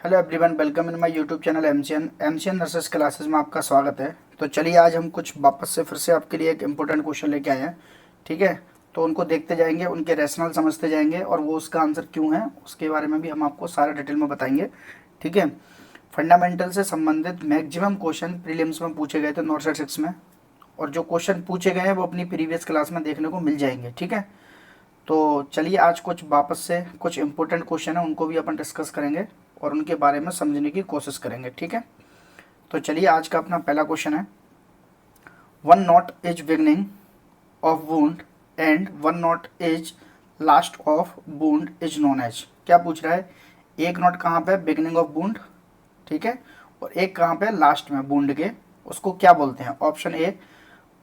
Hello everyone, welcome in my YouTube channel MCN nurses classes में आपका स्वागत है। तो चलिए आज हम कुछ वापस से फिर से आपके लिए एक इम्पोर्टेंट क्वेश्चन लेके आए हैं। ठीक है, तो उनको देखते जाएंगे, उनके रैशनल समझते जाएंगे और वो उसका आंसर क्यों है उसके बारे में भी हम आपको सारा डिटेल में बताएंगे। ठीक है, फंडामेंटल से संबंधित मैक्सिमम क्वेश्चन प्रीलिम्स में पूछे गए थे नॉट सेट 6 में, और जो क्वेश्चन पूछे गए हैं वो अपनी प्रीवियस क्लास में देखने को मिल जाएंगे। ठीक है, तो चलिए आज कुछ वापस से कुछ इंपॉर्टेंट क्वेश्चन है उनको भी अपन डिस्कस करेंगे और उनके बारे में समझने की कोशिश करेंगे। ठीक है, तो चलिए आज का अपना पहला क्वेश्चन है, one knot is beginning of wound and one knot is last of wound is known as. क्या पूछ रहा है, एक नॉट कहाँ पे बिगनिंग ऑफ वुंड, ठीक है, और एक कहाँ पे लास्ट में वुंड के, उसको क्या बोलते हैं। Option A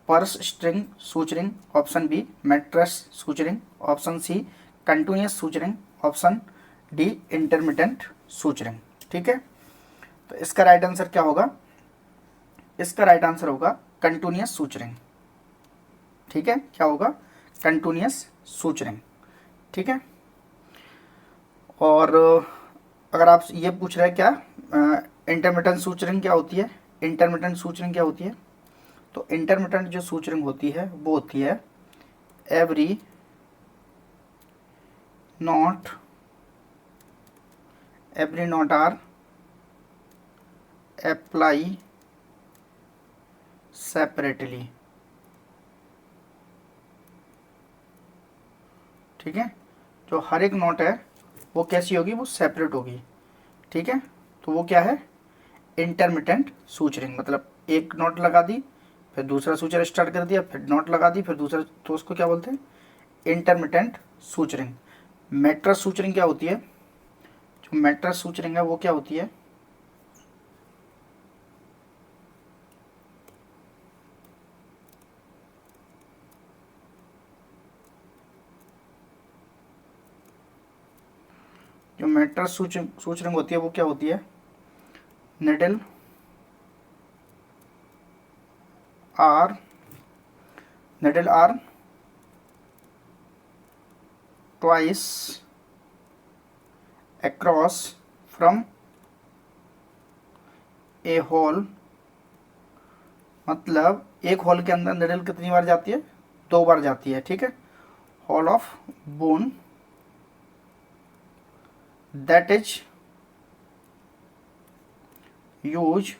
purse string suturing, option B mattress suturing, option C continuous suturing, option D intermittent suturing. ठीक है, तो इसका राइट आंसर क्या होगा, इसका राइट आंसर होगा कंटिन्यूस सूचरिंग। ठीक है, क्या होगा, कंटिन्यूस सूचरिंग। ठीक है, और अगर आप ये पूछ रहे हैं क्या इंटरमिटेंट सूचरिंग क्या होती है, इंटरमिटेंट सूचरिंग क्या होती है, तो इंटरमिटेंट जो सूचरिंग होती है वो होती है every knot are apply separately. ठीक है, जो हर एक नोट है वो कैसी होगी, वो सेपरेट होगी। ठीक है, तो वो क्या है, इंटरमिटेंट सूचरिंग। मतलब एक नोट लगा दी, फिर दूसरा सूचर स्टार्ट कर दिया, फिर नोट लगा दी, फिर दूसरा, तो उसको क्या बोलते हैं, इंटरमिटेंट सूचरिंग। मैट्रेस सूचरिंग क्या होती है, जो मैट्रेस सूचरिंग है वो क्या होती है, जो मैट्रेस सूचरिंग होती है वो क्या होती है, needle are twice across from a hole. मतलब एक होल के अंदर निडल कितनी बार जाती है, 2 बार जाती है। ठीक है, hole of bone that is use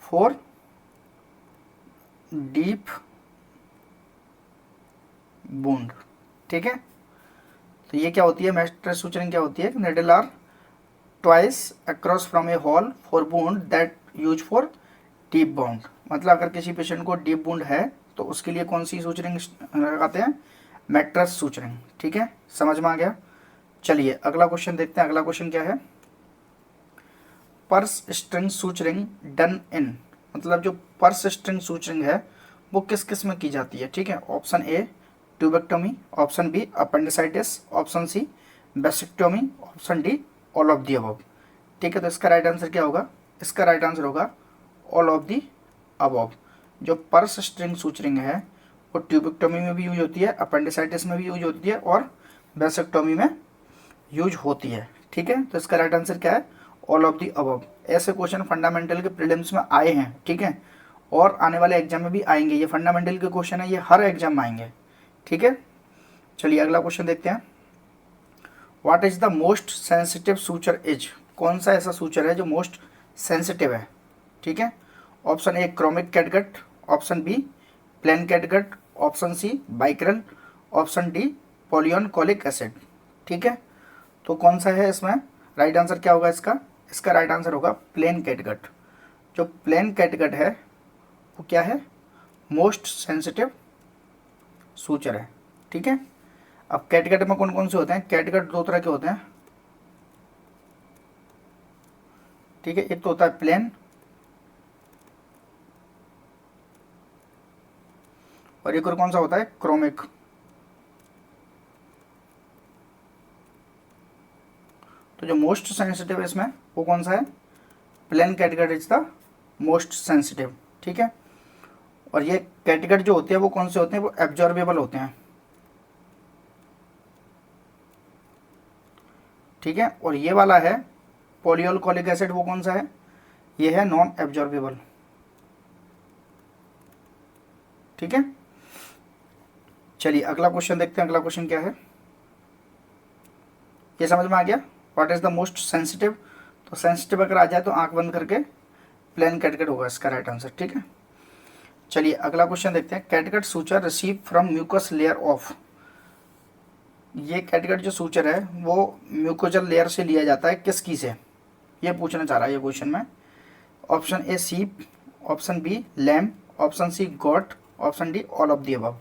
for deep wound. ठीक है, तो ये क्या होती है, मैट्रेस सूचरिंग क्या होती है, needle are twice across from a hole for बूंद that use for deep bound. मतलब अगर किसी पेशेंट को डीप बूंद है तो उसके लिए कौन सी सूचरिंग लगाते हैं, मैट्रेस सूचरिंग। ठीक है, समझ में आ गया। चलिए अगला क्वेश्चन देखते हैं। अगला क्वेश्चन क्या है, purse string suturing done in. मतलब जो पर्स स्ट्रिंग सूचरिंग है वो किस किस में की जाती है। ठीक है, option A tubectomy, option B appendicitis, option C vasectomy, option D all of the above. ठीक है, तो इसका राइट आंसर क्या होगा, इसका राइट आंसर होगा ऑल ऑफ दी अबव। जो पर्स स्ट्रिंग सूचरिंग है वो ट्यूबेक्टोमी में भी यूज होती है, अपेंडिसाइटिस में भी यूज होती है और बेसिक्टोमी में यूज होती है। ठीक है, तो इसका राइट आंसर क्या है, ऑल ऑफ दी अबव। ऐसे क्वेश्चन फंडामेंटल के प्रीलिम्स में आए हैं। ठीक है, और आने वाले एग्जाम में भी आएंगे। ये फंडामेंटल के क्वेश्चन है, ये हर एग्जाम में आएंगे। ठीक है, चलिए अगला क्वेश्चन देखते हैं। What is the most sensitive suture is. कौन सा ऐसा सूचर है जो मोस्ट सेंसिटिव है। ठीक है, option A chromic catgut, option B plain catgut, option C Vicryl, option D polyglycolic acid. ठीक है, तो कौन सा है इसमें, राइट आंसर क्या होगा इसका, इसका राइट आंसर होगा प्लेन कैटगट। जो प्लेन कैटगट है वो क्या है, मोस्ट सेंसिटिव सूचर है। ठीक है, अब कैटगट में कौन कौन से होते हैं, कैटगट 2 तरह के होते हैं। ठीक है, एक तो होता है प्लेन और एक और कौन सा होता है, क्रोमिक। तो जो मोस्ट सेंसिटिव है इसमें वो कौन सा है, plain catgut is the most sensitive. ठीक है, और ये कैटगट जो होते हैं वो कौन से होते हैं, वो एब्जॉर्बेबल होते हैं। ठीक है। और ये वाला है पॉलीअल्कोहलिक एसिड, वो कौन सा है, ये है नॉन एब्जॉर्बेबल। ठीक है, चलिए अगला क्वेश्चन देखते हैं। अगला क्वेश्चन क्या है, ये समझ में आ गया। What is the most sensitive, तो सेंसिटिव अगर आ जाए तो आंख बंद करके प्लेन कैटगट होगा इसका राइट आंसर। ठीक है, चलिए अगला क्वेश्चन देखते हैं। Catgut suture receive from mucus layer of, ये कैटगट जो सूचर है वो म्यूकोजल लेयर से लिया जाता है, किसकी से, ये पूछना चाह रहा है ये क्वेश्चन में। Option A sheep, option B lamb, option C goat, option D all of the above.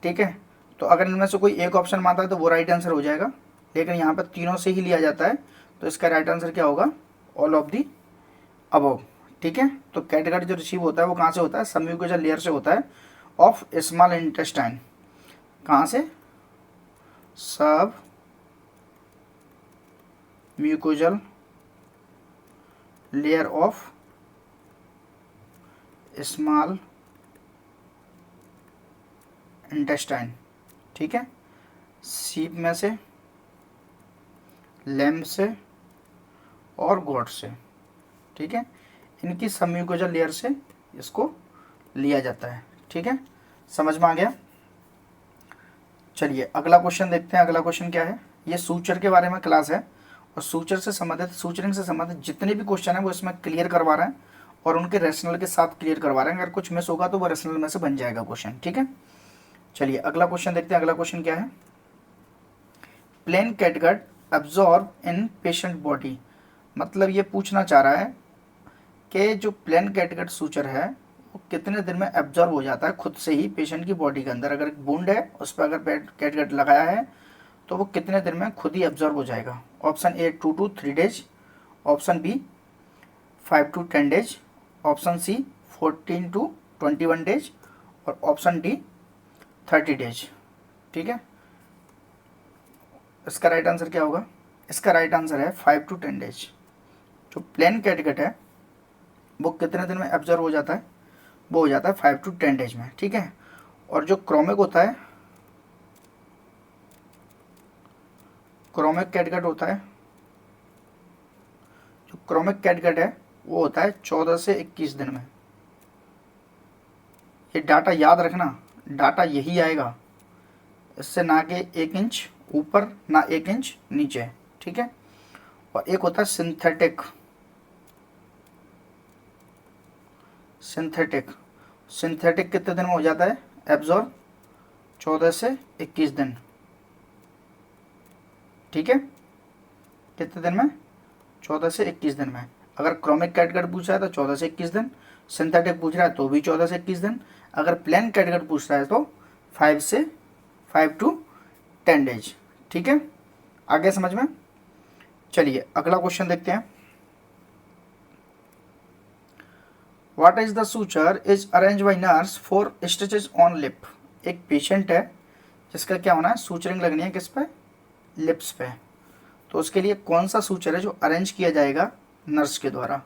ठीक है, तो अगर इनमें से कोई एक ऑप्शन मानता है तो वो राइट आंसर हो जाएगा, लेकिन यहाँ पर तीनों से ही लिया जाता है, तो इसका राइट आंसर क्या होगा, ऑल ऑफ दी अबव। ठीक है, तो कैटगट जो रिसीव होता है वो कहाँ से होता है, सब म्यूकोजल लेयर से होता है ऑफ स्मॉल इंटेस्टाइन। कहाँ से, सब mucosal layer of small intestine. ठीक है, सीप में से, लैम से और गॉट से। ठीक है, इनकी सब म्यूकोजल लेयर से इसको लिया जाता है। ठीक है, समझ में आ गया। चलिए अगला क्वेश्चन देखते हैं। अगला क्वेश्चन क्या है, ये सूचर के बारे में क्लास है, और सूचर से संबंधित, सूचरिंग से संबंधित जितने भी क्वेश्चन हैं वो इसमें क्लियर करवा रहे हैं, और उनके रेशनल के साथ क्लियर करवा रहे हैं। अगर कुछ मिस होगा तो वो रेशनल में से बन जाएगा क्वेश्चन। ठीक है, चलिए अगला क्वेश्चन देखते हैं। अगला क्वेश्चन क्या है, plain catgut absorb in patient body, मतलब ये पूछना चाह रहा है कि जो प्लेन कैटगट सूचर है वो कितने दिन में एब्जॉर्ब हो जाता है खुद से ही पेशेंट की बॉडी के अंदर। अगर एक बूंद है उस पर अगर कैटगट लगाया है तो वो कितने दिन में खुद ही एब्जॉर्ब हो जाएगा। Option A 2 to 3 days, option B 5 to 10 days, option C 14 to 21 days, और ऑप्शन डी 30 डेज। ठीक है, इसका राइट आंसर क्या होगा, इसका राइट आंसर है 5 to 10 डेज। जो प्लेन कैटगट है वो कितने दिन में एब्जॉर्ब हो जाता है, वो हो जाता है 5 to 10 डेज में। ठीक है, और जो क्रोमिक होता है, क्रोमिक कैटगट होता है, जो क्रोमिक कैटगट है वो होता है 14 से 21 दिन में। ये डाटा याद रखना, डाटा यही आएगा, इससे ना कि 1 इंच ऊपर ना 1 इंच नीचे। ठीक है, और एक होता है सिंथेटिक, सिंथेटिक, सिंथेटिक कितने दिन में हो जाता है एब्जॉर्ब, 14 से 21 दिन। ठीक है, कितने दिन में, 14 से 21 दिन में। अगर क्रोमिक कैटगट पूछ रहा है तो 14 से 21 दिन, सिंथेटिक पूछ रहा है तो भी 14 से 21 दिन, अगर प्लेन कैटगट पूछ रहा है तो 5 to 10 डेज। ठीक है, आगे समझ में। चलिए अगला क्वेश्चन देखते हैं। What is the suture is arrange by nurse for stitches on lip, एक पेशेंट है जिसका क्या होना है, सूचरिंग लगनी है किस पे, लिप्स पे, तो उसके लिए कौन सा सूचर है जो अरेंज किया जाएगा नर्स के द्वारा।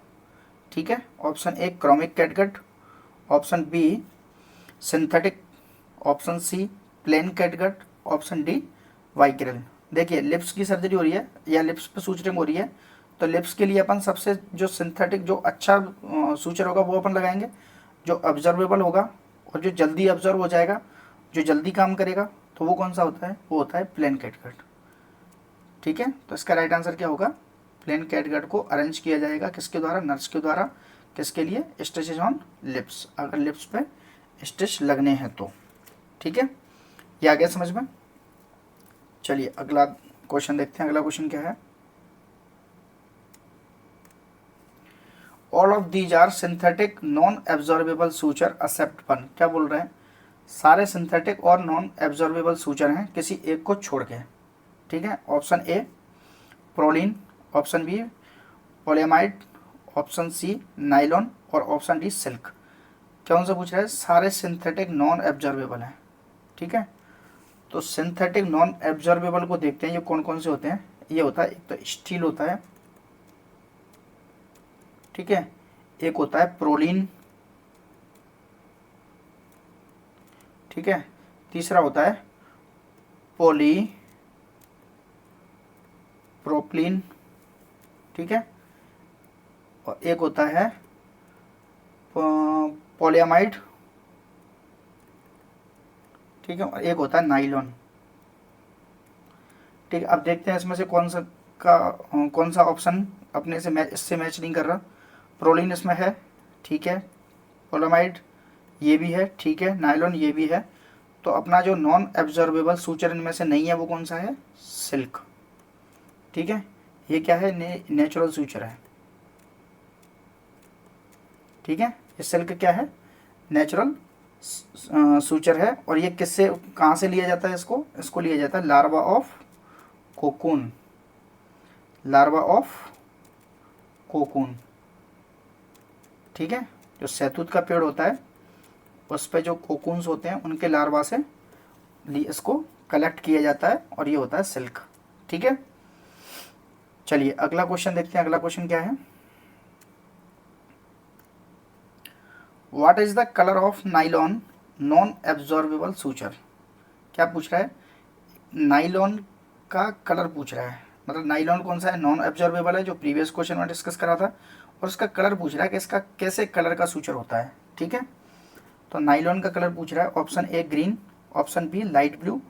ठीक है, option A chromic catgut, option B synthetic, option C plain catgut, option D Vicryl. देखिए लिप्स की सर्जरी हो रही है या लिप्स पे सूचरिंग हो रही है, तो लिप्स के लिए अपन सबसे जो सिंथेटिक जो अच्छा सूचर होगा वो अपन लगाएंगे, जो ऑब्जर्वेबल होगा और जो जल्दी ऑब्जर्व हो जाएगा, जो जल्दी काम करेगा, तो वो कौन सा होता है, वो होता है प्लेन कैटगट। ठीक है, तो इसका राइट आंसर क्या होगा, प्लेन कैटगट को अरेंज किया जाएगा किसके द्वारा, नर्स के द्वारा, किसके लिए, स्टिचेज ऑन लिप्स, अगर लिप्स पे स्टिच लगने हैं तो। ठीक है, ये आ गया समझ में। चलिए अगला क्वेश्चन देखते हैं। अगला क्वेश्चन क्या है, all of these are synthetic non absorbable suture except one, क्या बोल रहे हैं, सारे सिंथेटिक और नॉन एब्जॉर्बेबल सूचर हैं किसी एक को छोड़ के। ठीक है, option A prolene, option B polyamide, option C nylon, और ऑप्शन डी सिल्क। कौन सा पूछ रहा है, सारे सिंथेटिक नॉन एब्जॉर्बेबल हैं। ठीक है, तो सिंथेटिक नॉन एब्जॉर्बेबल को देखते हैं ये कौन कौन से होते हैं। ये होता है, एक तो स्टील होता है, ठीक है, एक होता है प्रोलिन, ठीक है, तीसरा होता है प्रोपलीन, ठीक है, और एक होता है पॉलीअमाइड, ठीक है, और एक होता है नाइलॉन। ठीक है, अब देखते हैं इसमें से कौन सा ऑप्शन अपने से इससे मैच नहीं कर रहा। प्रोलीन इसमें है, ठीक है, पॉलीअमाइड ये भी है, ठीक है, नायलॉन ये भी है। तो अपना जो नॉन एब्जॉर्बेबल सूचर इनमें से नहीं है वो कौन सा है, सिल्क। ठीक है, ये क्या है, नेचुरल सूचर है। ठीक है, ये सिल्क क्या है, नेचुरल सूचर है। और ये किससे, कहाँ से लिया जाता है इसको लिया जाता है larva of cocoon, larva of cocoon. ठीक है, जो शहतूत का पेड़ होता है उस पे जो कोकून्स होते हैं उनके लार्वा से इसको कलेक्ट किया जाता है और ये होता है सिल्क। ठीक है, चलिए अगला क्वेश्चन देखते हैं। अगला क्वेश्चन क्या है, what is the colour of nylon non absorbable suture. क्या पूछ रहा है, नाइलॉन का कलर पूछ रहा है, मतलब नाइलॉन कौन सा है, नॉन एब्जॉर्बेबल है जो प्रीवियस क्वेश्चन में डिस्कस करा था, और उसका कलर पूछ रहा है कि इसका कैसे कलर का सूचर होता है। ठीक है, तो नाइलॉन का कलर पूछ रहा है, option A green, option B light blue,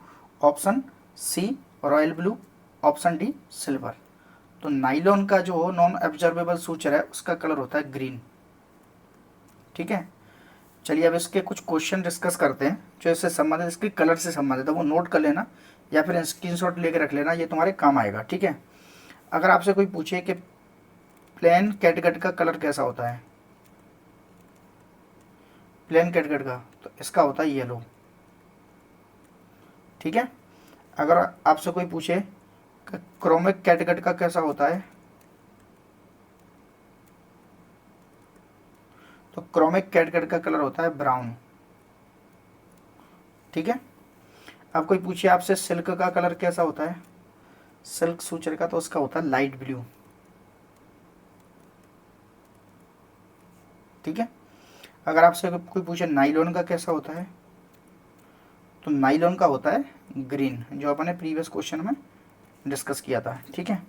option C royal blue, option D silver. तो नाइलॉन का जो नॉन एब्जॉर्बेबल सूचर है उसका कलर होता है ग्रीन। ठीक है, चलिए अब इसके कुछ क्वेश्चन डिस्कस करते हैं जो इससे संबंधित, इसके कलर से संबंधित है, वो नोट कर लेना या फिर स्क्रीनशॉट लेके रख लेना, ये तुम्हारे काम आएगा। ठीक है, अगर आपसे कोई पूछे कि प्लेन कैटगट का कलर कैसा होता है, प्लेन कैटगट का, तो इसका होता है येलो। ठीक है, अगर आपसे कोई पूछे कि क्रोमिक कैटगट का कैसा होता है, तो क्रोमिक कैटगट का कलर होता है ब्राउन। ठीक है, अब कोई पूछे आपसे सिल्क का कलर कैसा होता है, सिल्क सूचर का, तो उसका होता है लाइट ब्लू। ठीक है, अगर आपसे कोई पूछे नाइलॉन का कैसा होता है, तो नाइलॉन का होता है ग्रीन, जो अपने प्रीवियस क्वेश्चन में डिस्कस किया था। ठीक है,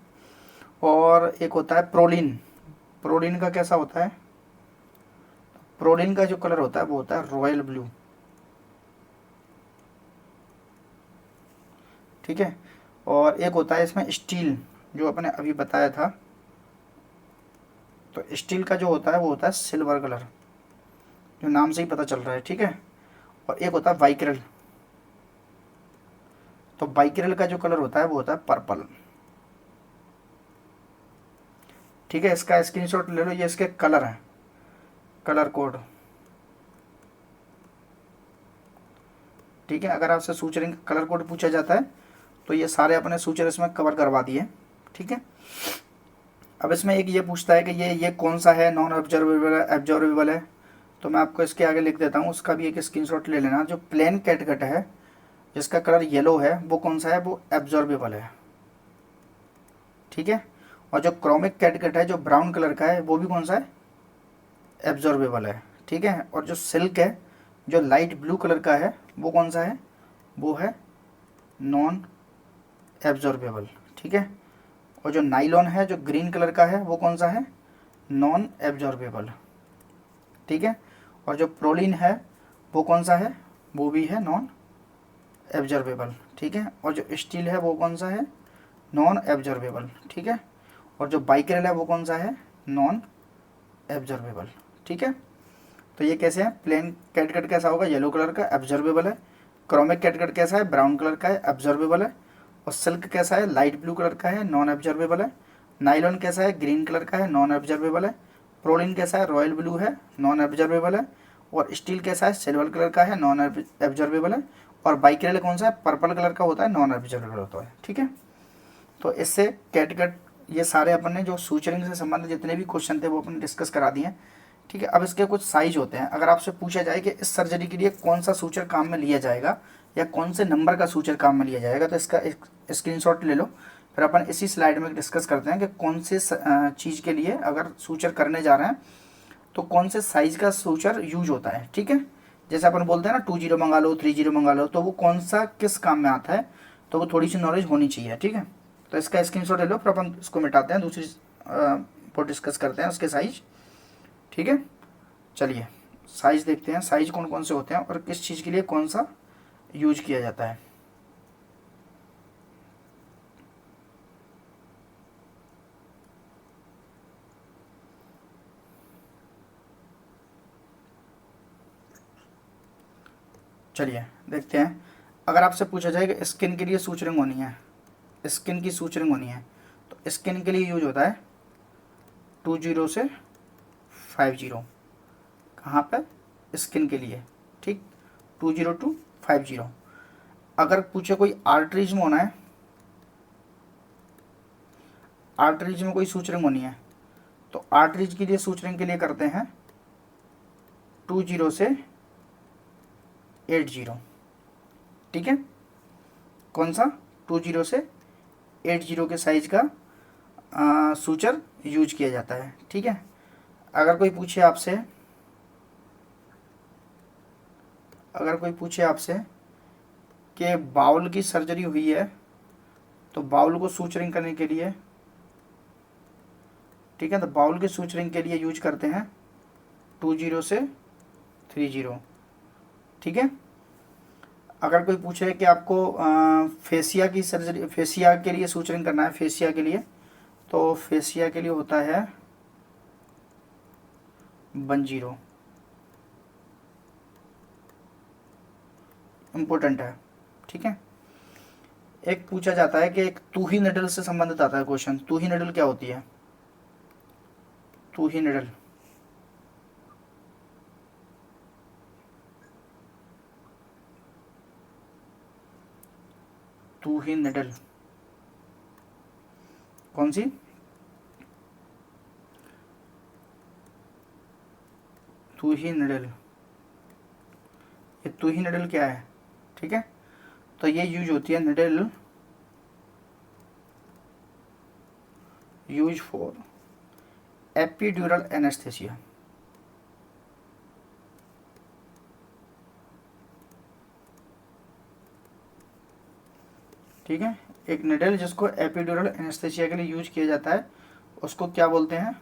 और एक होता है प्रोलिन, प्रोलिन का कैसा होता है, प्रोलिन का जो कलर होता है वो होता है रॉयल ब्लू। ठीक है, और एक होता है इसमें स्टील, जो अपने अभी बताया था, तो स्टील का जो होता है वो होता है सिल्वर कलर, जो नाम से ही पता चल रहा है। ठीक है, और एक होता है वाइक्रल, तो वाइक्रल का जो कलर होता है वो होता है पर्पल। ठीक है, इसका स्क्रीनशॉट ले लो, ये इसके कलर हैं, कलर कोड। ठीक है, अगर आपसे सूचरिंग कलर कोड पूछा जाता है तो ये सारे अपने सूचर इसमें कवर करवा दिए। ठीक है, अब इसमें एक ये पूछता है कि ये कौन सा है, नॉन ऑब्जर्वेबल है, एब्जॉर्वेबल है, तो मैं आपको इसके आगे लिख देता हूँ, उसका भी एक स्क्रीनशॉट ले लेना। जो प्लेन कैटगट है जिसका कलर येलो है वो कौन सा है, वो एब्जॉर्बेबल है। ठीक है, और जो क्रोमिक कैटगट है जो ब्राउन कलर का है वो भी कौन सा है, एब्जॉर्बेबल है। ठीक है, और जो सिल्क है जो लाइट ब्लू कलर का है वो कौन सा है, वो है नॉन एब्जॉर्बेबल। ठीक है, और जो नाइलॉन है जो ग्रीन कलर का है वो कौन सा है, नॉन एब्जॉर्बेबल। ठीक है, और जो प्रोलिन है वो कौन सा है, वो भी है नॉन एब्जॉर्बेबल। ठीक है, और जो स्टील है वो कौन सा है, नॉन एब्जॉर्बेबल। ठीक है, और जो बाइक्रल है वो कौन सा है, नॉन एब्जॉर्बेबल। ठीक है, तो ये कैसे है, प्लेन कैटगट कैसा होगा, येलो कलर का, एब्जॉर्बेबल है। क्रोमिक कैटगट कैसा है, ब्राउन कलर का है, एब्जॉर्बेबल है। और सिल्क कैसा है, लाइट ब्लू कलर का है, नॉन एब्जॉर्बेबल है। नाइलॉन कैसा है, ग्रीन कलर का है, नॉन एब्जॉर्बेबल है। प्रोलिन कैसा है, रॉयल ब्लू है, नॉन एब्जॉर्बेबल है। और स्टील कैसा है, सिल्वर कलर का है, नॉन एब्जॉर्बेबल है। और बाइक्रल कौन सा है, पर्पल कलर का होता है, नॉन एब्जॉर्बेबल होता है। ठीक है, तो इससे कैटगट ये सारे अपन ने जो सूचरिंग से संबंधित जितने भी क्वेश्चन थे वो अपन डिस्कस करा दिए। ठीक है, अब इसके कुछ साइज होते हैं। अगर आपसे पूछा जाए कि इस सर्जरी के लिए कौन सा सूचर काम में लिया जाएगा या कौन से नंबर का सूचर काम में लिया जाएगा, तो इसका एक स्क्रीनशॉट ले लो, फिर अपन इसी स्लाइड में डिस्कस करते हैं कि कौन से चीज़ के लिए अगर सूचर करने जा रहे हैं तो कौन से साइज का सूचर यूज होता है। ठीक है, जैसे अपन बोलते हैं ना 20 मंगा लो, 30 मंगा लो, तो वो कौन सा किस काम में आता है, तो वो थोड़ी सी नॉलेज होनी चाहिए। ठीक है, तो इसका स्क्रीनशॉट ले लो, फिर अपन इसको मिटाते हैं, दूसरी वो डिस्कस करते हैं उसके साइज। ठीक है, चलिए साइज देखते हैं, साइज कौन कौन से होते हैं और किस चीज़ के लिए कौन सा यूज किया जाता है। चलिए देखते हैं, अगर आपसे पूछा जाए कि स्किन के लिए सूचरिंग होनी है, स्किन की सूचरिंग होनी है, तो स्किन के लिए यूज होता है 20 से 50। कहाँ पर? स्किन के लिए, ठीक, 20 to 50। अगर पूछे कोई आर्टरीज में होना है, आर्टरीज में कोई सूचरिंग होनी है, तो आर्टरीज के लिए सूचरिंग के लिए करते हैं 20 से 80। ठीक है, कौन सा? 20 से 80 के साइज का सूचर यूज किया जाता है। ठीक है, अगर कोई पूछे आपसे, अगर कोई पूछे आपसे कि बाउल की सर्जरी हुई है, तो बाउल को सूचरिंग करने के लिए, ठीक है, तो बाउल के सूचरिंग के लिए यूज करते हैं 20 से 30। ठीक है, अगर कोई पूछे कि आपको फेसिया की सर्जरी, फेसिया के लिए सूचरिंग करना है, फेसिया के लिए, तो फेसिया के लिए होता है 10। इम्पोर्टेंट है। ठीक है, एक पूछा जाता है कि एक तूही निडल से संबंधित आता है क्वेश्चन। तूही निडल क्या होती है? तूही निडल, तूही निडल कौन सी? तूही निडल, ये तूही निडल क्या है? ठीक है, तो ये यूज होती है needle use for epidural anaesthesia. ठीक है, एक निडल जिसको एपिड्यूरल एनेस्थेसिया के लिए यूज किया जाता है, उसको क्या बोलते हैं?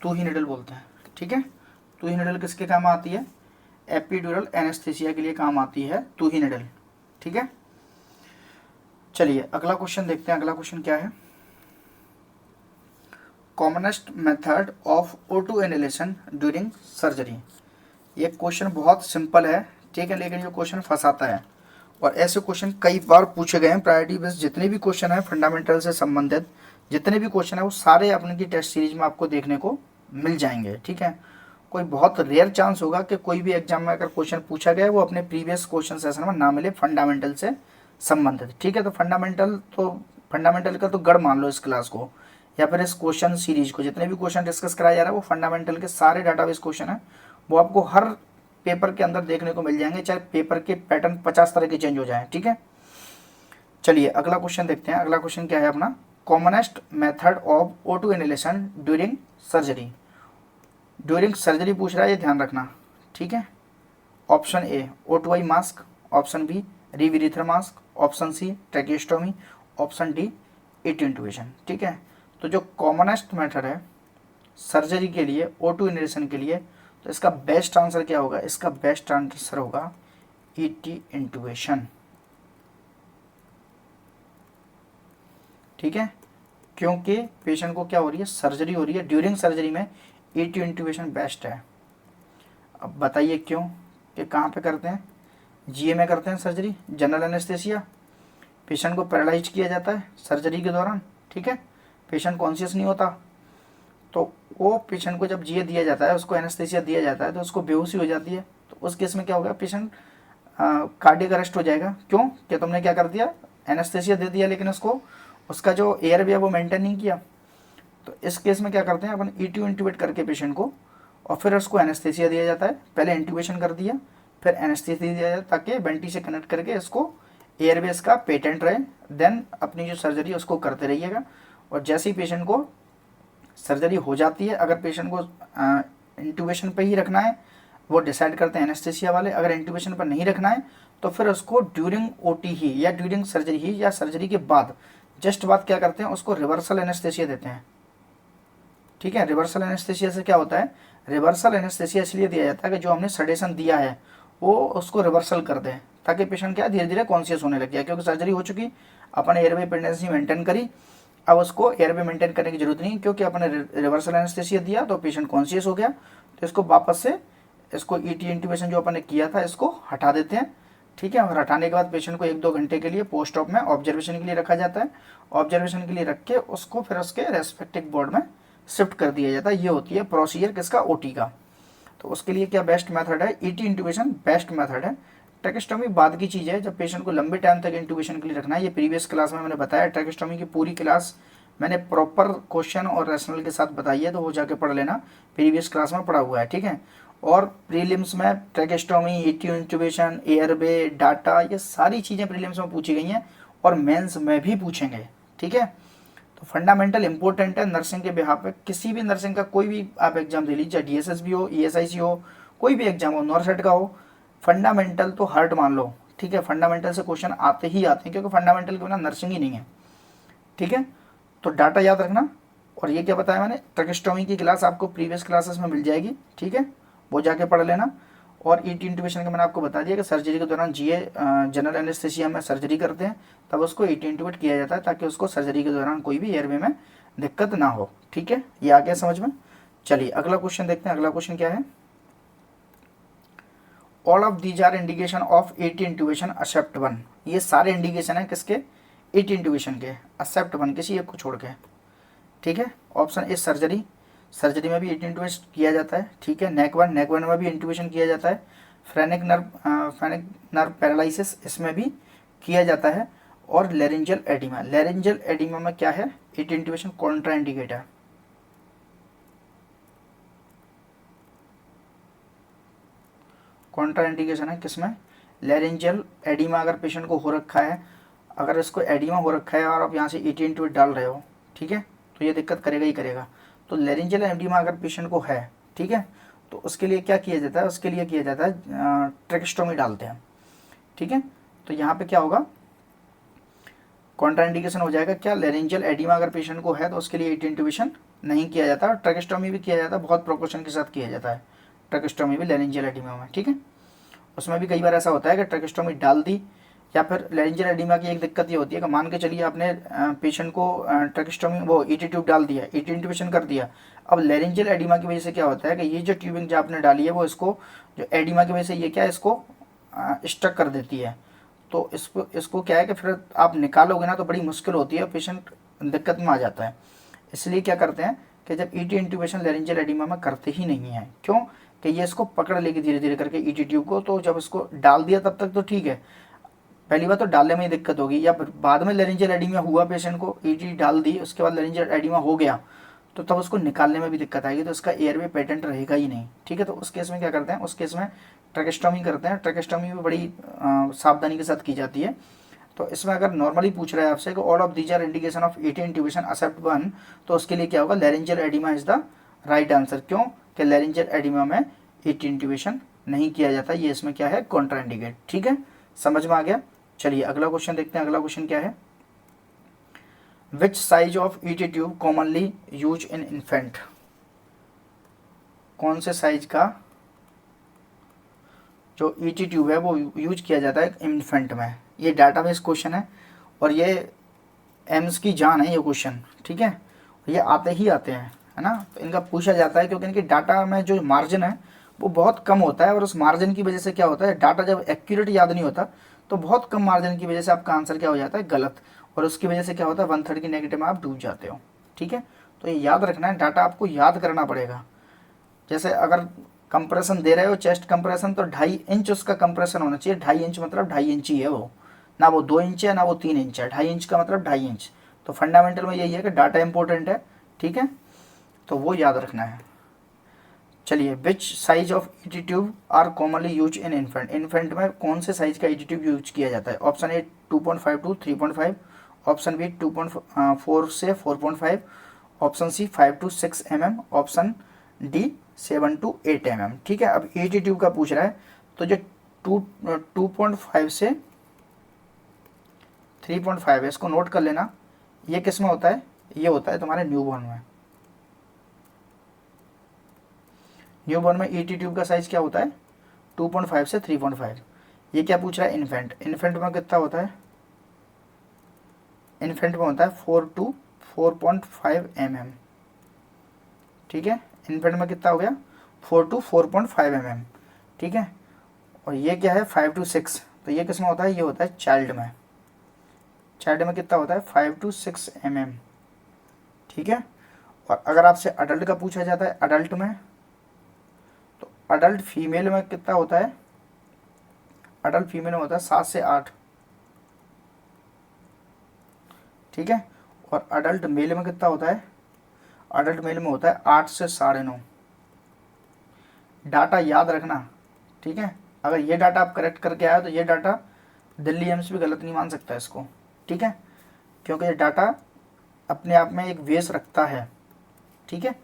तूही निडल बोलते हैं। ठीक है, तूही निडल किसके काम आती है? एपिड्यूरल एनेस्थेसिया के लिए काम आती है तूही निडल। ठीक है, चलिए अगला क्वेश्चन देखते हैं। अगला क्वेश्चन क्या है? Commonest method of O2 inhalation during surgery. ये क्वेश्चन बहुत सिंपल है, ठीक है, लेकिन ये क्वेश्चन फंसाता है, और ऐसे क्वेश्चन कई बार पूछे गए हैं। प्रायोरिटी बेस्ड जितने भी क्वेश्चन है फंडामेंटल से संबंधित, जितने भी क्वेश्चन है वो सारे अपने की टेस्ट सीरीज में आपको देखने को मिल जाएंगे। ठीक है, कोई बहुत रेयर चांस होगा कि कोई भी एग्जाम में अगर क्वेश्चन पूछा गया वो अपने प्रीवियस क्वेश्चन सेशन में ना मिले फंडामेंटल से संबंधित। ठीक है, तो फंडामेंटल का तो गढ़ मान लो इस क्लास को, या फिर इस क्वेश्चन सीरीज को। जितने भी क्वेश्चन डिस्कस कराया जा रहा है वो फंडामेंटल के सारे डाटाबेस क्वेश्चन है, वो आपको हर पेपर के अंदर देखने को मिल जाएंगे, चाहे पेपर के पैटर्न 50 तरह के चेंज हो जाएं। ठीक है, चलिए अगला क्वेश्चन देखते हैं। अगला क्वेश्चन क्या है अपना? Commonest method of O2 inhalation during surgery. During surgery पूछ रहा है, ये ध्यान रखना। ठीक है, option A O2I mask, option B rebreather mask, option C tracheostomy, option D ET intubation. ठीक है, तो जो कॉमनेस्ट मेथड है सर्जरी के लिए, O2 इनहेलेशन के लिए, तो इसका बेस्ट आंसर क्या होगा? इसका बेस्ट आंसर होगा ET इंटुबेशन। ठीक है, क्योंकि पेशेंट को क्या हो रही है? सर्जरी हो रही है, ड्यूरिंग सर्जरी में ET इंटुबेशन बेस्ट है। अब बताइए क्यों? कि कहाँ पे करते हैं? GA में करते हैं सर्जरी, जनरल एनेस्थेसिया। पेशेंट को पैरालाइज किया जाता है सर्जरी के दौरान। ठीक है, पेशेंट कॉन्शियस नहीं होता, तो वो पेशेंट को जब GA दिया जाता है, उसको एनेस्थेसिया दिया जाता है, तो उसको बेहोशी हो जाती है। तो उस केस में क्या होगा? पेशेंट कार्डियक अरेस्ट हो जाएगा। क्यों? कि तुमने क्या कर दिया? एनेस्थेसिया दे दिया, लेकिन उसका जो एयर वे है वो मेंटेन नहीं किया। तो इस केस में क्या करते हैं अपन? ET इंट्यूबेट करके पेशेंट को, और फिर उसको एनेस्थेसिया दिया जाता है। पहले इंट्यूबेशन कर दिया, फिर एनेस्थेसिया दिया जाता है, ताकि वेंटी से कनेक्ट करके इसको एयरवेज का पेटेंट रहे। देन अपनी जो सर्जरी है उसको करते रहिएगा, और जैसे ही पेशेंट को सर्जरी हो जाती है, अगर पेशेंट को इंट्यूबेशन पे ही रखना है वो डिसाइड करते हैं एनेस्थेसिया वाले। अगर इंट्यूबेशन पर नहीं रखना है तो फिर उसको ड्यूरिंग OT ही, या ड्यूरिंग सर्जरी ही, या सर्जरी के बाद जस्ट बाद क्या करते हैं, उसको रिवर्सल एनेस्थेसिया देते हैं। ठीक है, रिवर्सल एनेस्थेसिया से क्या होता है, रिवर्सल एनेस्थेसिया इसलिए दिया जाता है कि जो हमने सडेशन दिया है वो उसको रिवर्सल कर दें, ताकि पेशेंट क्या धीरे धीरे कॉन्शियस होने लग जाए, क्योंकि सर्जरी हो चुकी, अपन एयरवे पेंडेंसी मेंटेन करी, अब उसको एयरवे मेंटेन करने की जरूरत नहीं, क्योंकि अपने रिवर्सल एनेस्थेसिया दिया तो पेशेंट कॉन्शियस हो गया। तो इसको वापस से इसको ईटी इंट्यूबेशन जो अपन ने किया था इसको हटा देते हैं। ठीक है, और हटाने के बाद पेशेंट को 1-2 घंटे के लिए पोस्ट ऑप में ऑब्जर्वेशन के लिए रखा जाता है। ऑब्जर्वेशन के लिए रख के उसको फिर उसके रेस्पेक्टिव वार्ड में शिफ्ट कर दिया जाता है। ये होती है प्रोसीजर किसका, ओटी का। तो उसके लिए क्या बेस्ट मेथड है, ईटी इंट्यूबेशन बेस्ट मेथड है। ट्रैकेस्टोमी बाद की चीज़ है, जब पेशेंट को लंबे टाइम तक इंट्यूबेशन के लिए रखना है। ये प्रीवियस क्लास में मैंने बताया, ट्रैकेस्टोमी की पूरी क्लास मैंने प्रॉपर क्वेश्चन और रैशनल के साथ बताई है, तो वो जाके पढ़ लेना, प्रीवियस क्लास में पढ़ा हुआ है। ठीक है, और प्रीलिम्स में ट्रैकेस्टोमी, ईटी इंट्यूबेशन, एयरवे, डाटा, ये सारी चीज़ें प्रीलिम्स में पूछी गई हैं और मेंस में भी पूछेंगे। ठीक है, तो फंडामेंटल इंपॉर्टेंट है नर्सिंग के बिहाफ पे। किसी भी नर्सिंग का कोई भी आप एग्जाम दे लीजिए, डीएसएस भी हो, ईएसआईसी हो, कोई भी एग्जाम हो, नॉर्सेट का हो, फंडामेंटल तो हार्ट मान लो। ठीक है, फंडामेंटल से क्वेश्चन आते ही आते हैं, क्योंकि फंडामेंटल के बिना नर्सिंग ही नहीं है। ठीक है, तो डाटा याद रखना। और ये क्या बताया मैंने, ट्रैकेस्टोमी की क्लास आपको प्रीवियस क्लासेस में मिल जाएगी। ठीक है, वो जाके पढ़ लेना। और ईटी इंट्यूबेशन का मैंने आपको बता दिया कि सर्जरी के दौरान जीए जनरल एनेस्थेसिया में सर्जरी करते हैं, तब उसको ईटी इंट्यूबेट किया जाता है, ताकि उसको सर्जरी के दौरान कोई भी एयरवे में दिक्कत ना हो। ठीक है, ये आ गया समझ में। चलिए अगला क्वेश्चन देखते हैं। अगला क्वेश्चन क्या है, all of these are indication of ET intubation except one. ये सारे इंडिकेशन है किसके, ईटी इंट्यूबेशन के, एक्सेप्ट वन, किसी एक को छोड़ के। ठीक है, ऑप्शन ए सर्जरी, सर्जरी में भी ईटी इंट्यूबेशन किया जाता है। ठीक है, नेक वन में भी इंट्यूबेशन किया जाता है। फ्रेनिक नर्व पैरालिसिस, इसमें भी किया जाता है। और लेरिंजियल एडिमा, लेरिंजियल एडिमा में क्या है, ईटी इंट्यूबेशन कॉन्ट्रा इंडिकेट है। कॉन्ट्रा इंडिकेशन है किसमें, लेरिंजियल एडिमा। अगर पेशेंट को हो रखा है, अगर इसको एडिमा हो रखा है और आप यहाँ से ईटी इंट्यूबेट डाल रहे हो, ठीक है, तो ये दिक्कत करेगा ही करेगा। तो लेरिंजियल एडिमा अगर पेशेंट को है, ठीक है, तो उसके लिए क्या किया जाता है, उसके लिए किया जाता है ट्रैकेस्टोमी डालते हैं। ठीक है, तो यहाँ पे क्या होगा, कॉन्ट्राइंडिकेशन हो जाएगा क्या, लेरिंजियल एडिमा अगर पेशेंट को है तो उसके लिए ईटी इंट्यूबेशन नहीं किया जाता। ट्रैकेस्टोमी भी किया जाता है, बहुत प्रिकॉशन के साथ किया जाता है ट्रैकेस्टोमी भी लेरिंजियल एडिमा में। ठीक है, उसमें भी कई बार ऐसा होता है कि ट्रैकेस्टोमी डाल दी, या फिर लेरिंजियल एडिमा की एक दिक्कत ये होती है कि मान के चलिए आपने पेशेंट को ट्रैकेस्टोमी वो ईटी ट्यूब डाल दिया, ईटी इंट्यूबेशन कर दिया। अब लेरिंजियल एडिमा की वजह से क्या होता है कि ये जो ट्यूबिंग जो आपने डाली है वो इसको, जो एडिमा की वजह से ये क्या है, इसको स्टक कर देती है। तो इसको क्या है कि फिर आप निकालोगे ना तो बड़ी मुश्किल होती है, पेशेंट दिक्कत में आ जाता है। इसलिए क्या करते हैं कि जब ईटी इंट्यूबेशन लेरिंजियल एडिमा में करते ही नहीं है, क्यों कि ये इसको पकड़ लेगी धीरे धीरे करके ईटी ट्यूब को। तो जब इसको डाल दिया तब तक तो ठीक है, पहली बार तो डालने में ही दिक्कत होगी, या बाद में लेरिंजियल एडिमा हुआ, पेशेंट को ईटी डाल दी, उसके बाद लेरिंजियल एडिमा हो गया, तो तब उसको निकालने में भी दिक्कत आएगी, तो उसका एयरवे पेटेंट रहेगा ही नहीं। ठीक है, तो उस केस में क्या करते हैं, उस केस में ट्रैकेस्टोमी करते हैं। ट्रैकेस्टोमी भी बड़ी सावधानी के साथ की जाती है। तो इसमें अगर नॉर्मली पूछ रहा है आपसे कि all of these are indication of ET intubation except one, तो उसके लिए क्या होगा, laryngeal oedema is the right answer. क्यों कि लेरिंजियल एडिमा में ईटी इंट्यूबेशन नहीं किया जाता, ये इसमें क्या है, कॉन्ट्रा इंडिकेट। ठीक है, समझ में आ गया। चलिए अगला क्वेश्चन देखते हैं। अगला क्वेश्चन क्या है, which size of ET tube commonly use in infant. कौन से साइज का जो ईटी ट्यूब है वो यूज किया जाता है इन्फेंट में। ये डाटाबेस क्वेश्चन है और ये एम्स की जान है ये क्वेश्चन। ठीक है, ये आते ही आते हैं, है ना, तो इनका पूछा जाता है, क्योंकि इनकी डाटा में जो मार्जिन है वो बहुत कम होता है, और उस मार्जिन की वजह से क्या होता है, डाटा जब एक्यूरेट याद नहीं होता तो बहुत कम मार्जिन की वजह से आपका आंसर क्या हो जाता है, गलत, और उसकी वजह से क्या होता है, 1/3 की नेगेटिव में आप डूब जाते हो। ठीक है, तो ये याद रखना है, डाटा आपको याद करना पड़ेगा। जैसे अगर कंप्रेशन दे रहे हो चेस्ट कंप्रेशन, तो 2.5 इंच उसका कंप्रेशन होना चाहिए। 2.5 इंच मतलब 2.5 इंच ही है वो, ना वो 2 इंच है ना वो 3 इंच है। 2.5 इंच का मतलब 2.5 इंच। तो फंडामेंटल में यही है कि डाटा इंपॉर्टेंट है। ठीक है, तो वो याद रखना है। चलिए, which size of ET tube are commonly use in infant. Infant में कौन से साइज का ईटी ट्यूब यूज किया जाता है। Option A 2.5 to 3.5, option B 2.4 से 4.5, option C 5 to 6 mm, option D 7 to 8 mm। ठीक है, अब ईटी ट्यूब का पूछ रहा है, तो जो 2.5 से 3.5 है, इसको नोट कर लेना। ये किस में होता है, ये होता है तुम्हारे न्यूबॉर्न में। न्यूबॉर्न में ईटी ट्यूब का साइज क्या होता है 2.5 से 3.5। ये क्या पूछ रहा है इन्फेंट, इन्फेंट में कितना होता है, इन्फेंट में होता है 4 to 4.5 mm। ठीक है, इन्फेंट में कितना हो गया 4 to 4.5 mm। ठीक है, और ये क्या है 5 to 6, तो ये किस में होता है, ये होता है चाइल्ड में। चाइल्ड में कितना होता है 5 to 6 mm। ठीक है, और अगर आपसे अडल्ट का पूछा जाता है, अडल्ट में, तो अडल्ट फीमेल में कितना होता है, अडल्ट फीमेल में होता है 7 से 8। ठीक है, और अडल्ट मेल में कितना होता है, अडल्ट मेल में होता है 8 से 9.5। डाटा याद रखना, ठीक है, अगर ये डाटा आप करेक्ट करके आए तो ये डाटा दिल्ली एम्स भी गलत नहीं मान सकता इसको। ठीक है, क्योंकि ये डाटा अपने आप में एक वेस रखता है। ठीक है,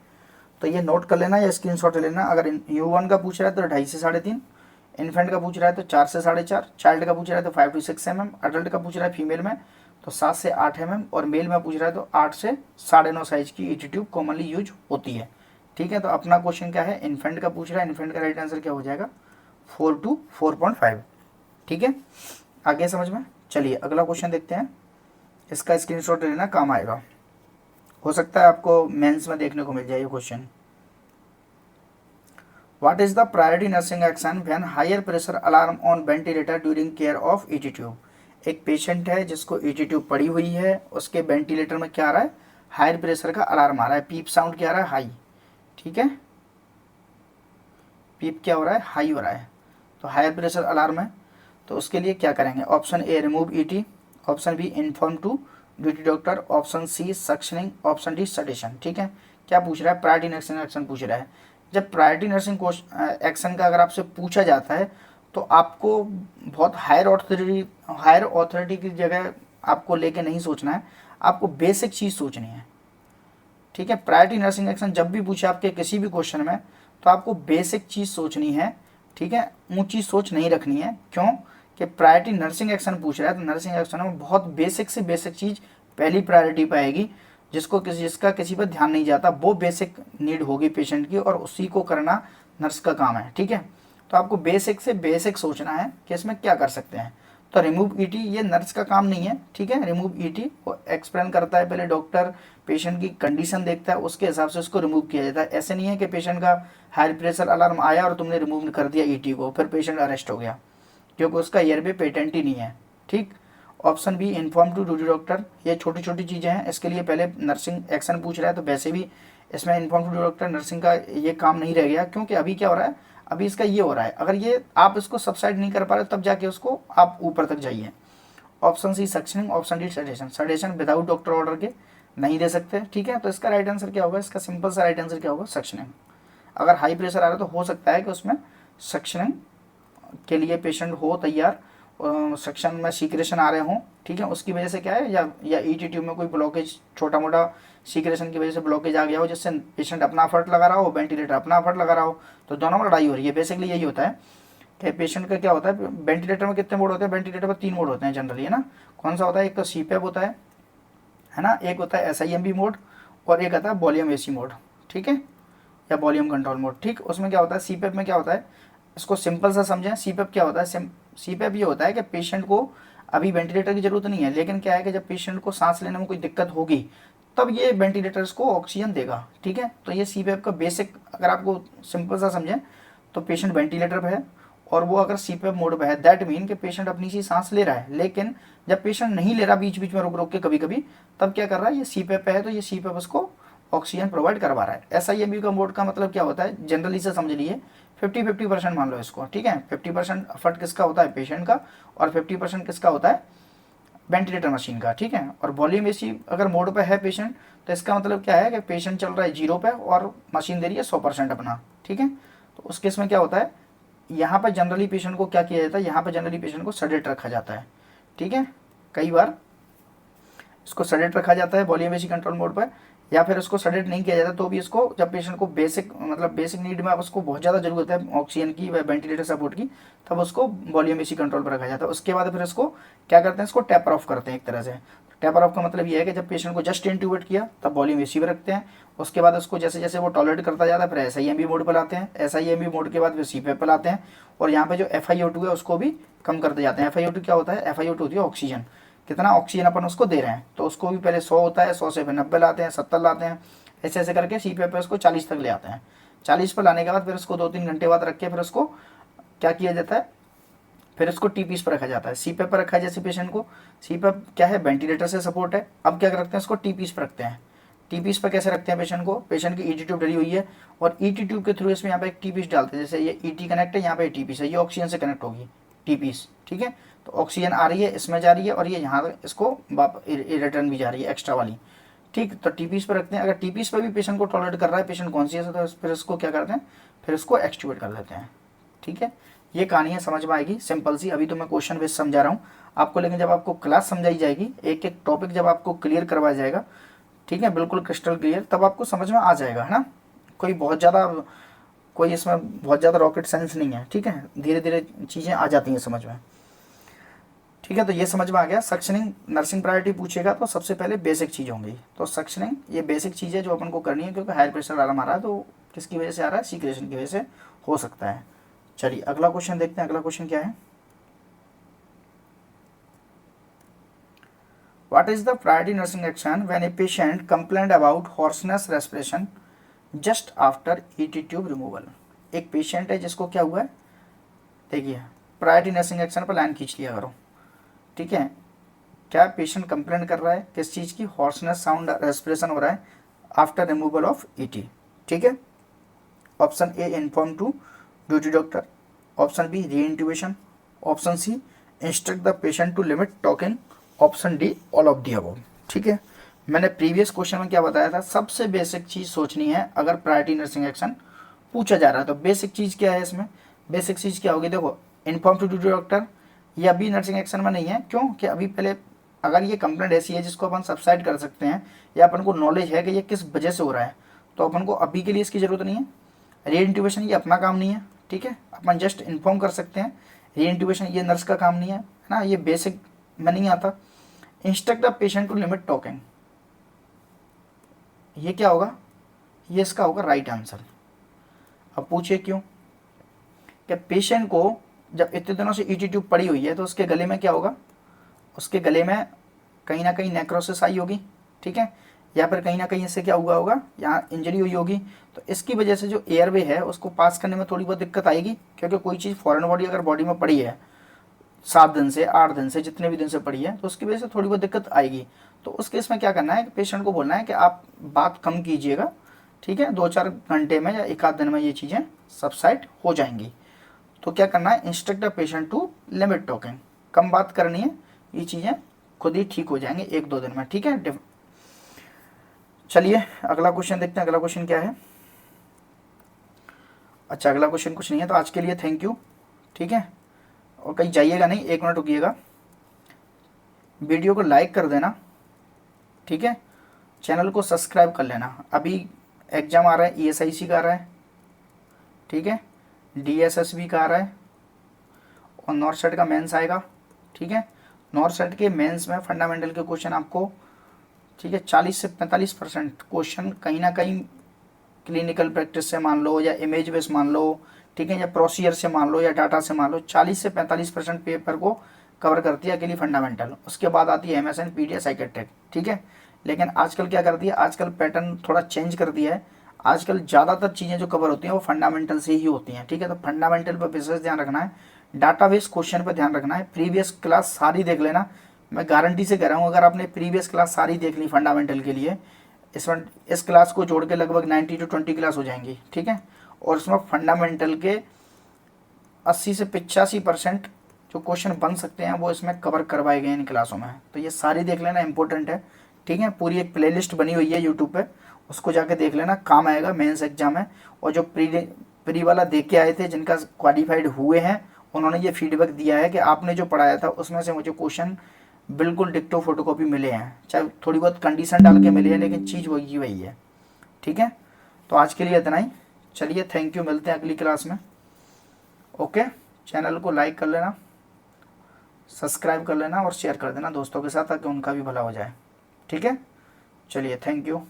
तो ये नोट कर लेना या स्क्रीनशॉट ले लेना। अगर U1 का पूछ रहा है तो 2.5 से 3.5, इन्फेंट का पूछ रहा है तो 4 से 4.5, चाइल्ड का पूछ रहा है तो 5 to 6 mm, अडल्ट का पूछ रहा है फीमेल में तो 7 से 8 mm, और मेल में पूछ रहा है तो 8 से 9.5 साइज की ईटी ट्यूब कॉमनली यूज होती है। ठीक है, तो अपना क्वेश्चन क्या है, इन्फेंट का पूछ रहा है, इन्फेंट का राइट आंसर क्या हो जाएगा 4 to 4.5। ठीक है, आगे समझ में। चलिए अगला क्वेश्चन देखते हैं, इसका स्क्रीनशॉट लेना काम आएगा, हो सकता है आपको मेंस में देखने को मिल जाए ये question. What is the priority nursing action when higher pressure alarm on ventilator during care of ET tube. एक पेशेंट है जिसको ईटी ट्यूब पड़ी हुई है, उसके वेंटिलेटर में क्या आ रहा है, हायर प्रेशर का अलार्म आ रहा है, पीप साउंड क्या आ रहा है, हाई। ठीक है, पीप क्या हो रहा है, हाई हो रहा है, तो हायर प्रेशर अलार्म है। तो उसके लिए क्या करेंगे, option A remove ET, option B inform to duty doctor, option C suctioning, option D sedation. ठीक है, क्या पूछ रहा है, प्रायोरिटी नर्सिंग एक्शन पूछ रहा है। जब प्रायोरिटी नर्सिंग एक्शन का अगर आपसे पूछा जाता है तो आपको बहुत हायर ऑथोरिटी की जगह आपको लेके नहीं सोचना है, आपको बेसिक चीज़ सोचनी है। ठीक है, प्रायोरिटी नर्सिंग एक्शन जब भी पूछे आपके किसी भी क्वेश्चन में तो आपको बेसिक चीज़ सोचनी है। ठीक है, ऊंची सोच नहीं रखनी है, क्यों कि प्रायोरिटी नर्सिंग एक्शन पूछ रहा है तो नर्सिंग एक्शन में बहुत बेसिक से बेसिक चीज़ पहली प्रायोरिटी पाएगी, जिसका किसी पर ध्यान नहीं जाता, वो बेसिक नीड होगी पेशेंट की, और उसी को करना नर्स का काम है। ठीक है, तो आपको बेसिक से बेसिक सोचना है कि इसमें क्या कर सकते हैं। तो रिमूव ईटी ये नर्स का काम नहीं है। ठीक है, रिमूव ईटी वो एक्सप्लेन करता है, पहले डॉक्टर पेशेंट की कंडीशन देखता है, उसके हिसाब से उसको रिमूव किया जाता है। ऐसे नहीं है कि पेशेंट का हाई प्रेशर अलार्म आया और तुमने रिमूव कर दिया ईटी को, फिर पेशेंट अरेस्ट हो गया, क्योंकि उसका ईयर पे पेटेंट ही नहीं है। ठीक, option B inform to duty doctor, ये छोटी छोटी चीज़ें हैं, इसके लिए पहले नर्सिंग एक्शन पूछ रहा है, तो वैसे भी इसमें inform to duty doctor nursing का ये काम नहीं रह गया, क्योंकि अभी क्या हो रहा है, अभी इसका ये हो रहा है। अगर ये आप इसको सबसाइड नहीं कर पा रहे तब जाके उसको आप ऊपर तक जाइए। Option C suctioning, option D sedation. Sedation without doctor order के नहीं दे सकते। ठीक है, तो इसका राइट आंसर क्या होगा, इसका सिंपल सा राइट आंसर क्या होगा, सक्शनिंग। अगर हाई प्रेशर आ रहा है तो हो सकता है कि उसमें सक्शनिंग के लिए पेशेंट हो तैयार, सक्शन में सीक्रेशन आ रहे हों। ठीक है, उसकी वजह से क्या है, या ईटी ट्यूब में कोई ब्लॉकेज, छोटा मोटा सीक्रेशन की वजह से ब्लॉकेज आ गया हो, जिससे पेशेंट अपना एफर्ट लगा रहा हो, वेंटिलेटर अपना एफर्ट लगा रहा हो, तो दोनों में लड़ाई हो रही है। बेसिकली यही होता है कि पेशेंट का क्या होता है, वेंटिलेटर में कितने मोड होते हैं, वेंटिलेटर में 3 मोड होते हैं जनरली, है ना। कौन सा होता है, एक तो सीपैप होता है ना, एक होता है SIMB मोड, और एक आता है वॉल्यूम AC मोड। ठीक है, या वॉल्यूम कंट्रोल मोड। ठीक, उसमें क्या होता है, सीपैप में क्या होता है, इसको सिंपल सा समझें। सीपैप क्या होता है, सीपैप ये होता है कि पेशेंट को अभी वेंटिलेटर की जरूरत नहीं है, लेकिन क्या है कि जब पेशेंट को सांस लेने में कोई दिक्कत होगी तब ये वेंटिलेटर्स को ऑक्सीजन देगा। ठीक है, तो ये सीपैप का बेसिक, अगर आपको सिंपल सा समझें तो पेशेंट वेंटिलेटर पर है और वो अगर सीपैप मोड पे है, दैट मीन कि पेशेंट अपनी सी सांस ले रहा है, लेकिन जब पेशेंट नहीं ले रहा, बीच बीच में रुक रुक के कभी कभी, तब क्या कर रहा है, ये सीपैप पे है, तो ये सीपैप उसको ऑक्सीजन प्रोवाइड करवा रहा है। SIMB का मोड का मतलब क्या होता है, जनरली से समझ लिए 50-50% मान लो इसको। ठीक है, 50% एफर्ट किसका होता है, पेशेंट का, और 50% किसका होता है, वेंटिलेटर मशीन का। ठीक है, और वॉल्यूम AC अगर मोड पे है पेशेंट, तो इसका मतलब क्या है कि पेशेंट चल रहा है 0 पे और मशीन दे रही है 100% अपना। ठीक है, तो उस केस में क्या होता है, यहाँ पर जनरली पेशेंट को क्या किया जाता है, यहाँ पर जनरली पेशेंट को सेडेट रखा जाता है। ठीक है, कई बार इसको सेडेट रखा जाता है वॉल्यूम AC कंट्रोल मोड पर, या फिर उसको सेडेट नहीं किया जाता तो भी इसको, जब पेशेंट को बेसिक मतलब बेसिक नीड में उसको बहुत ज़्यादा जरूरत है ऑक्सीजन की व वेंटिलेटर सपोर्ट की, तब उसको वॉल्यूम AC कंट्रोल पर रखा जाता है। उसके बाद फिर इसको क्या करते हैं, इसको टैपर ऑफ करते हैं एक तरह से। टेपर ऑफ का मतलब ये है कि जब पेशेंट को जस्ट इंट्यूबेट किया तब वॉल्यूम इसी पे रखते हैं, उसके बाद उसको जैसे जैसे वो टॉलरेट करता जाता है फिर SIMB मोड पर लाते हैं, SIMB मोड के बाद फिर CPAP पर लाते हैं, और यहाँ पे जो FiO2 है उसको भी कम करते जाते हैं। FiO2 क्या होता है? FiO2 होती है ऑक्सीजन, कितना ऑक्सीजन अपन उसको दे रहे हैं, तो उसको भी पहले 100 होता है, 100 से फिर 90 लाते हैं, 70 लाते हैं, ऐसे ऐसे करके CPAP पे उसको 40 तक ले आते हैं। 40 पर लाने के बाद फिर उसको 2-3 घंटे बाद रख के फिर उसको क्या किया जाता है, फिर उसको TPs पर रखा जाता है। CPAP पर रखा है जैसे पेशेंट को, CPAP क्या है? वेंटिलेटर से सपोर्ट है। अब क्या करते हैं, उसको TPs पर रखते हैं। TPs पर कैसे रखते हैं पेशेंट को? पेशेंट की ET ट्यूब डली हुई है और ET ट्यूब के थ्रू इसमें यहाँ पे एक TPs डालते हैं, जैसे ये ET कनेक्ट है, यहाँ पे TPs है, ये ऑक्सीजन से कनेक्ट होगी TPs, ठीक है। तो ऑक्सीजन आ रही है, इसमें जा रही है, और ये यहाँ इसको रिटर्न भी जा रही है एक्स्ट्रा वाली, ठीक। तो TPs पर रखते हैं। अगर TPs पर भी पेशेंट को टॉलरेट कर रहा है, पेशेंट कॉन्शियस है, तो फिर इसको क्या करते हैं, फिर इसको एक्सट्यूबेट कर देते हैं, ठीक है। ये कहानी है, समझ में आएगी, सिंपल सी। अभी तो मैं क्वेश्चन बेस समझा रहा हूँ आपको, लेकिन जब आपको क्लास समझाई जाएगी, एक एक टॉपिक जब आपको क्लियर करवाया जाएगा, ठीक है, बिल्कुल क्रिस्टल क्लियर, तब आपको समझ में आ जाएगा, है ना। कोई बहुत ज़्यादा, कोई इसमें बहुत ज़्यादा रॉकेट साइंस नहीं है, ठीक है, धीरे धीरे चीज़ें आ जाती हैं समझ में, ठीक है। तो ये समझ में आ गया। सक्शनिंग नर्सिंग प्रायोरिटी पूछेगा तो सबसे पहले बेसिक चीज़ होंगी, तो सक्शनिंग ये बेसिक चीज़ है जो अपन को करनी है, क्योंकि हाई प्रेशर आराम आ रहा है, तो किसकी वजह से आ रहा है? सीक्रेशन की वजह से हो सकता है। चलिए अगला क्वेश्चन देखते हैं। अगला क्वेश्चन क्या है? What is the priority nursing action when a patient complained about hoarseness respiration just after ET tube removal? एक पेशेंट है जिसको क्या हुआ है, देखिए प्रायोरिटी नर्सिंग एक्शन पर लाइन खींच लिया करो, ठीक है। क्या पेशेंट कंप्लेन कर रहा है किस चीज़ की? हॉर्सनेस साउंड रेस्पिरेशन हो रहा है आफ्टर रिमूवल ऑफ ET, ठीक है। Option A inform to duty doctor, option B re intubation, option C instruct the patient to limit talking, option D all of the above, ठीक है। मैंने previous question में क्या बताया था? सबसे बेसिक चीज़ सोचनी है अगर प्रायोरिटी नर्सिंग एक्शन पूछा जा रहा है, तो बेसिक चीज़ क्या है इसमें? बेसिक चीज़ क्या होगी? देखो, इन्फॉर्म टू ड्यूटी डॉक्टर ये अभी नर्सिंग एक्शन में नहीं है, क्यों कि अभी पहले अगर ये कंप्लेंट ऐसी है जिसको अपन सबसाइड कर सकते हैं, या अपन को नॉलेज है कि ये किस वजह से हो रहा है, तो अपन को अभी के लिए इसकी ज़रूरत नहीं है। री इंट्यूबेशन ये अपना काम नहीं है, ठीक है, अपन जस्ट इन्फॉर्म कर सकते हैं। री इंट्यूबेशन ये नर्स का काम नहीं है, ना, ये बेसिक में नहीं आता। Instruct the patient to limit talking, ये क्या होगा? ये इसका होगा राइट आंसर। अब पूछिए क्यों? कि पेशेंट को जब इतने दिनों से ET ट्यूब पड़ी हुई है तो उसके गले में क्या होगा? उसके गले में कहीं ना कहीं नेक्रोसिस आई होगी, ठीक है, या फिर कहीं ना कहीं इससे क्या हुआ होगा, यहाँ इंजरी हुई होगी, तो इसकी वजह से जो एयरवे है उसको पास करने में थोड़ी बहुत दिक्कत आएगी, क्योंकि कोई चीज़ फॉरेन बॉडी अगर बॉडी में पड़ी है 7 दिन से 8 दिन से जितने भी दिन से पड़ी है, तो उसकी वजह से थोड़ी बहुत दिक्कत आएगी। तो उस केस में क्या करना है, पेशेंट को बोलना है कि आप बात कम कीजिएगा, ठीक है, 2-4 घंटे में या 1 आध दिन में ये चीज़ें सबसाइड हो जाएंगी। तो क्या करना है? Instruct the patient to limit talking, कम बात करनी है, ये चीज़ें खुद ही ठीक हो जाएंगे 1-2 दिन में, ठीक है। चलिए अगला क्वेश्चन देखते हैं। अगला क्वेश्चन क्या है? अच्छा, अगला क्वेश्चन कुछ नहीं है, तो आज के लिए थैंक यू, ठीक है। और कहीं जाइएगा नहीं, 1 मिनट रुकिएगा, वीडियो को लाइक कर देना, ठीक है, चैनल को सब्सक्राइब कर लेना। अभी एग्ज़ाम आ रहा है, ESIC का आ रहा है, ठीक है, DSSB का आ रहा है, और नॉर्थ सेट का मेंस आएगा, ठीक है। नॉर्थ सेट के मेंस में फंडामेंटल के क्वेश्चन आपको, ठीक है, 40 से 45% क्वेश्चन कहीं ना कहीं क्लिनिकल प्रैक्टिस से मान लो, या इमेज बेस मान लो, ठीक है, या प्रोसीजर से मान लो, या डाटा से मान लो, 40 से 45% पेपर को कवर करती है अकेली फंडामेंटल। उसके बाद आती है MSN PDS साइकेट्रिक, ठीक है। लेकिन आजकल क्या कर दिया, आजकल पैटर्न थोड़ा चेंज कर दिया है, आजकल ज़्यादातर चीज़ें जो कवर होती हैं वो फंडामेंटल से ही होती हैं, ठीक है। तो फंडामेंटल पर विशेष ध्यान रखना है, डाटाबेस क्वेश्चन पर ध्यान रखना है, प्रीवियस क्लास सारी देख लेना। मैं गारंटी से कह रहा हूँ, अगर आपने प्रीवियस क्लास सारी देख ली फंडामेंटल के लिए, इसमें इस क्लास को जोड़ के लगभग 90 to 20 क्लास हो जाएंगी, ठीक है। और इसमें फंडामेंटल के 80 से 85% जो क्वेश्चन बन सकते हैं वो इसमें कवर करवाए गए इन क्लासों में, तो ये सारी देख लेना, इंपॉर्टेंट है, ठीक है। पूरी एक प्लेलिस्ट बनी हुई है यूट्यूब पे, उसको जाके देख लेना, काम आएगा मेंस एग्जाम में। और जो प्री वाला देख के आए थे, जिनका क्वालिफाइड हुए हैं, उन्होंने ये फीडबैक दिया है कि आपने जो पढ़ाया था उसमें से मुझे क्वेश्चन बिल्कुल डिक्टो फोटोकॉपी मिले हैं, चाहे थोड़ी बहुत कंडीशन डाल के मिले हैं, लेकिन चीज़ वही वही है, ठीक है। तो आज के लिए इतना ही, चलिए थैंक यू, मिलते हैं अगली क्लास में, ओके। चैनल को लाइक कर लेना, सब्सक्राइब कर लेना और शेयर कर देना दोस्तों के साथ ताकि उनका भी भला हो जाए। ठीक है, चलिए थैंक यू।